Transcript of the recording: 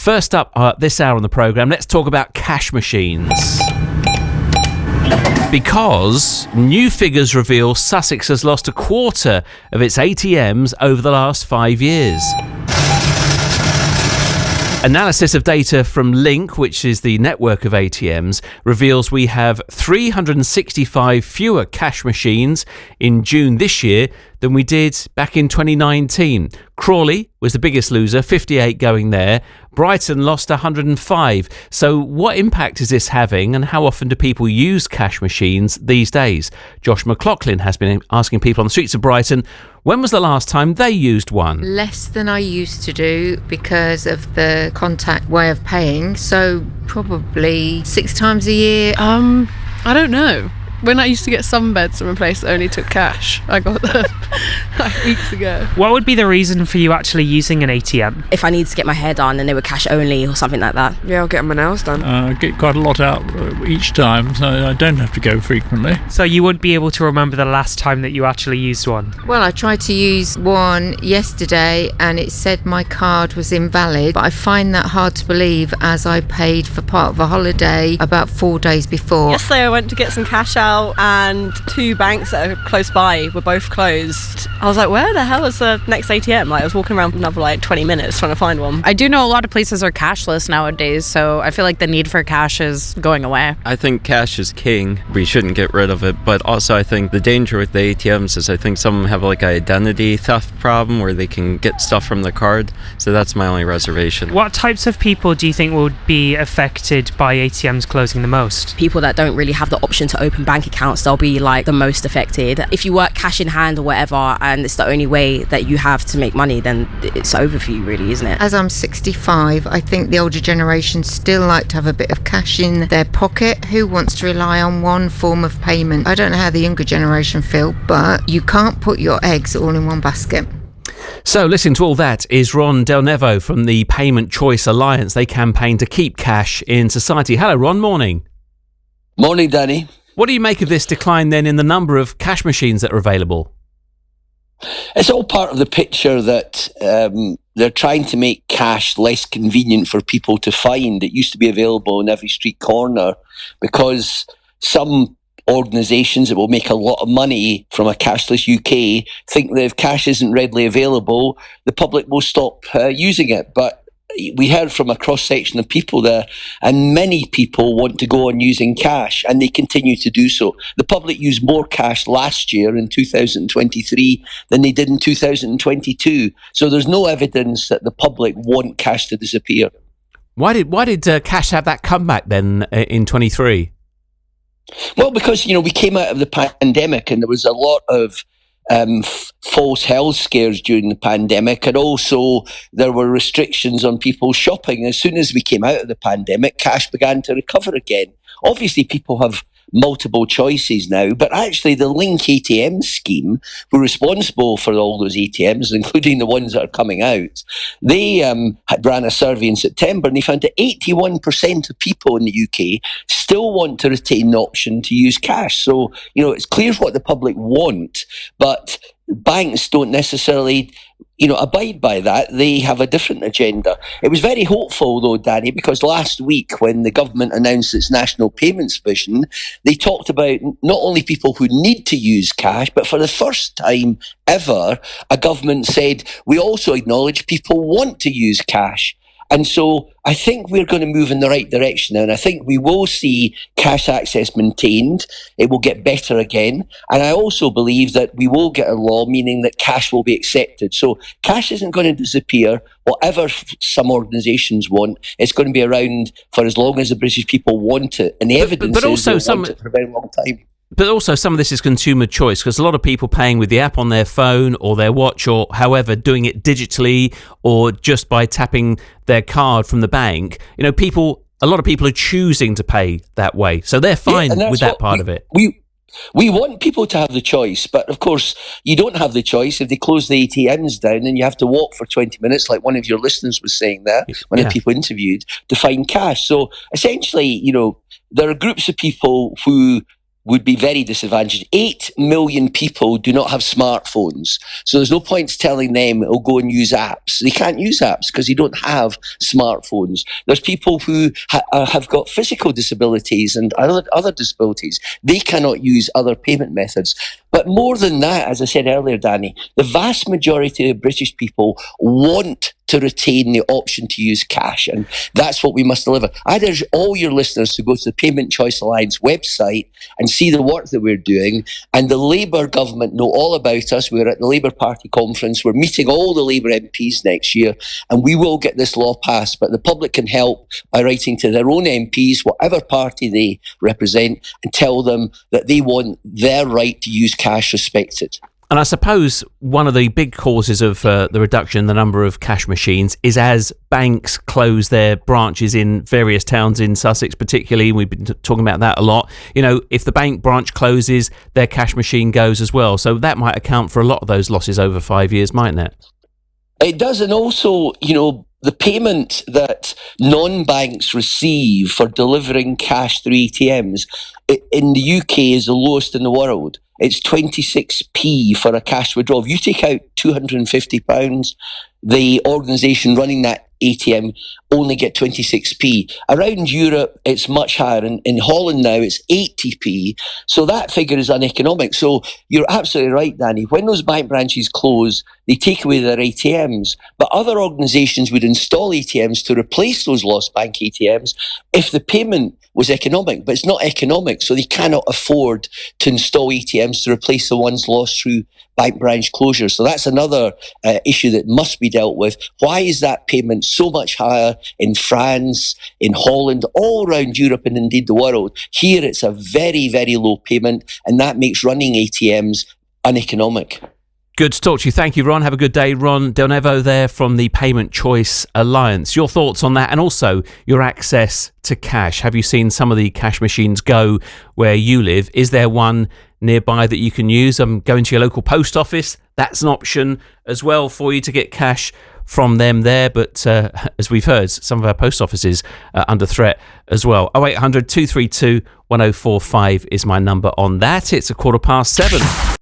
First up this hour on the programme, let's talk about cash machines. Because new figures reveal Sussex has lost a quarter of its ATMs over the last 5 years. Analysis of data from Link, which is the network of ATMs, reveals we have 365 fewer cash machines in June this year than we did back in 2019. Crawley was the biggest loser, 58 going there. Brighton lost 105. So what impact is this having, and how often do people use cash machines these days? Josh McLaughlin has been asking people on the streets of Brighton, when was the last time they used one? Less than I used to do because of the contact way of paying. So probably 6 times a year. I don't know. When I used to get sunbeds from a place that only took cash, I got them like weeks ago. What would be the reason for you actually using an ATM? If I need to get my hair done and they were cash only or something like that. Yeah, I'll get my nails done. I get quite a lot out each time, so I don't have to go frequently. So you wouldn't be able to remember the last time that you actually used one? Well, I tried to use one yesterday and it said my card was invalid, but I find that hard to believe as I paid for part of a holiday about 4 days before. Yesterday I went to get some cash out and 2 banks that are close by were both closed. I was like, where the hell is the next ATM? Like, I was walking around for another 20 minutes trying to find one. I do know a lot of places are cashless nowadays, so I feel like the need for cash is going away. I think cash is king. We shouldn't get rid of it, but also I think the danger with the ATMs is I think some of them have like an identity theft problem where they can get stuff from the card, so that's my only reservation. What types of people do you think would be affected by ATMs closing the most? People that don't really have the option to open bank accounts, they'll be like the most affected. If you work cash in hand or whatever and it's the only way that you have to make money, then it's over for you really, isn't it? As I'm 65, I think the older generation still like to have a bit of cash in their pocket. Who wants to rely on one form of payment? I don't know how the younger generation feel, but you can't put your eggs all in one basket. So listening to all that is Ron Delnevo from the Payment Choice Alliance. They campaign to keep cash in society. Hello, Ron. Morning. Morning, Danny. What do you make of this decline then in the number of cash machines that are available? It's all part of the picture that they're trying to make cash less convenient for people to find. It used to be available in every street corner because some organisations that will make a lot of money from a cashless UK think that if cash isn't readily available, the public will stop using it. But we heard from a cross-section of people there, and many people want to go on using cash, and they continue to do so. The public used more cash last year in 2023 than they did in 2022. So there's no evidence that the public want cash to disappear. Why did cash have that comeback then in 23? Well, because, we came out of the pandemic and there was a lot of false health scares during the pandemic, and also there were restrictions on people shopping. As soon as we came out of the pandemic, cash began to recover again. Obviously, people have multiple choices now, but actually the Link ATM scheme were responsible for all those ATMs, including the ones that are coming out. They had ran a survey in September and they found that 81% of people in the UK still want to retain the option to use cash. So, it's clear what the public want, but banks don't necessarily abide by that. They have a different agenda. It was very hopeful though, Danny, because last week when the government announced its national payments vision, they talked about not only people who need to use cash, but for the first time ever, a government said, we also acknowledge people want to use cash. And so I think we're going to move in the right direction now, and I think we will see cash access maintained. It will get better again. And I also believe that we will get a law meaning that cash will be accepted. So cash isn't going to disappear. Whatever some organisations want, it's going to be around for as long as the British people want it. And the evidence is they want it for a very long time. But also some of this is consumer choice, because a lot of people paying with the app on their phone or their watch or however, doing it digitally or just by tapping their card from the bank. A lot of people are choosing to pay that way. So they're fine with that part of it. We want people to have the choice, but of course you don't have the choice if they close the ATMs down and you have to walk for 20 minutes, like one of your listeners was saying there, one of the people interviewed, to find cash. So essentially, there are groups of people who would be very disadvantaged. 8 million people do not have smartphones. So there's no point telling them they'll go and use apps. They can't use apps because they don't have smartphones. There's people who have got physical disabilities and other disabilities. They cannot use other payment methods. But more than that, as I said earlier, Danny, the vast majority of British people want to retain the option to use cash, and that's what we must deliver. I'd urge all your listeners to go to the Payment Choice Alliance website and see the work that we're doing, and the Labour government know all about us. We're at the Labour Party conference. We're meeting all the Labour MPs next year, and we will get this law passed, but the public can help by writing to their own MPs, whatever party they represent, and tell them that they want their right to use cash respected. And I suppose one of the big causes of the reduction in the number of cash machines is as banks close their branches in various towns in Sussex particularly. We've been talking about that a lot. You know, if the bank branch closes, their cash machine goes as well. So that might account for a lot of those losses over 5 years, mightn't it? It does, and also, you know, the payment that non-banks receive for delivering cash through ATMs in the UK is the lowest in the world. It's 26p for a cash withdrawal. If you take out £250, the organisation running that ATM only get 26p. Around Europe, it's much higher. In Holland now, it's 80p. So that figure is uneconomic. So you're absolutely right, Danny. When those bank branches close, they take away their ATMs. But other organisations would install ATMs to replace those lost bank ATMs if the payment was economic. But it's not economic, so they cannot afford to install ATMs to replace the ones lost through bank branch closures. So that's another issue that must be dealt with. Why is that payment so much higher in France, in Holland, all around Europe and indeed the world? Here it's a very, very low payment, and that makes running ATMs uneconomic. Good to talk to you. Thank you, Ron. Have a good day. Ron Delnevo there from the Payment Choice Alliance. Your thoughts on that and also your access to cash. Have you seen some of the cash machines go where you live? Is there one nearby that you can use? Going to your local post office. That's an option as well for you to get cash from them there. But as we've heard, some of our post offices are under threat as well. 0800 232 1045 is my number on that. It's 7:15.